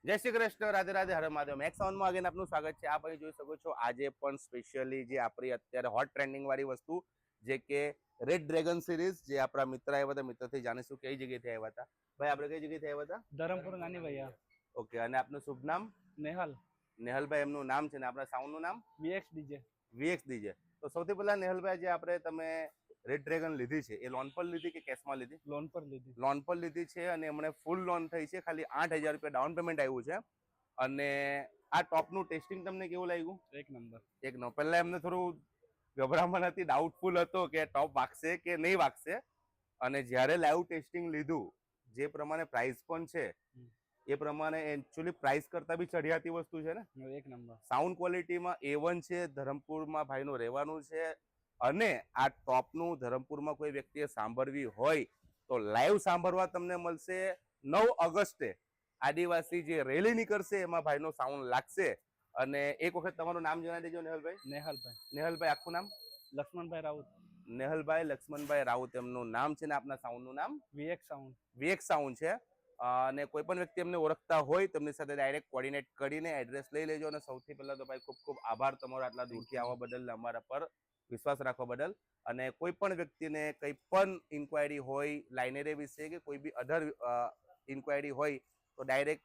જય શ્રી કૃષ્ણ, રાધે રાધે, હર મહાદેવ. મેક્સ સાઉન્ડમાં આગળ આપનું સ્વાગત છે. આપ અહીં જોઈ શકો છો આજે પણ સ્પેશિયલી જે આપણી અત્યારે હોટ ટ્રેન્ડિંગ વાળી વસ્તુ જે કે રેડ ડ્રેગન સિરીઝ જે આપણા મિત્ર આવ્યા હતા, મિત્રથી જાણીશું કઈ જગ્યાએથી આવ્યા હતા. ભાઈ આપણે કઈ જગ્યાએથી આવ્યા હતા? ધરમપુર નાની ભૈયા. ઓકે, અને આપનું શુભ નામ? નેહલ. નેહલભાઈ એમનું નામ છે ને આપણા સાઉન્ડનું નામ? VX DJ. VX DJ. તો સૌથી પહેલા નેહલભાઈ, જે આપણે તમે રેડ ડ્રેગન લીધી છે એ લોન પર લીધી કે કેશમાં લીધી? લોન પર લીધી. લોન પર લીધી છે અને એમણે ફૂલ લોન થઈ છે. ખાલી 8,000 રૂપિયા ડાઉન પેમેન્ટ આવ્યું છે. અને આ ટોપનું ટેસ્ટિંગ તમને કેવું લાગ્યું? એક નંબર. એક નંબર. પહેલા એમને થોડું ગભરામણ હતી, ડાઉટફુલ હતો કે ટોપ વાગશે કે નહીં વાગશે. અને જ્યારે લાઈવ ટેસ્ટિંગ લીધું, જે પ્રમાણે પ્રાઇસ પણ છે એ પ્રમાણે એકચ્યુઅલી પ્રાઇસ કરતા બી ચઢિયાતી વસ્તુ છે ને. એક નંબર. સાઉન્ડ ક્વોલિટીમાં A1 છે. ધરમપુરમાં ભાઈનું રહેવાનું છે. અને આ ટોપનું ધરમપુરમાં કોઈ વ્યક્તિએ સાંભળવી હોય તો લાઈવ સાંભળવા તમને મળશે 9 ઓગસ્ટે. આદિવાસી જે રેલી નીકળશે એમાં ભાઈનો સાઉન્ડ લાગશે. અને એક વખત તમારું નામ જણાવી દેજો નેહલભાઈ. નેહલભાઈ. નેહલભાઈ આખું નામ? લક્ષ્મણભાઈ રાઉત. નેહલભાઈ લક્ષ્મણભાઈ રાઉત એમનું નામ છે ને આપના સાઉન્ડનું નામ? VX sound. વીએક્સ સાઉન્ડ છે. અને કોઈ પણ વ્યક્તિ એમને ઓળખતા હોય તેમની સાથે ડાયરેક્ટ કોર્ડિનેટ કરીને એડ્રેસ લઈ લેજો. અને સૌથી પહેલા તો ભાઈ ખૂબ ખૂબ આભાર તમારો આટલા દૂરથી આવવા બદલ, અમારા પર વિશ્વાસ રાખવા બદલ. અને કોઈ પણ વ્યક્તિને કંઈ પણ ઇન્ક્વાયરી હોય લાઇનેરે વિશે કે કોઈ બી અધર ઇન્ક્વાયરી હોય તો ડાયરેક્ટ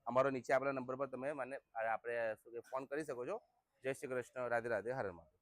અમારો નીચે આપેલા નંબર પર તમે મને આપણે ફોન કરી શકો છો. જય શ્રી કૃષ્ણ, રાધે રાધે, હર મહાદેવ.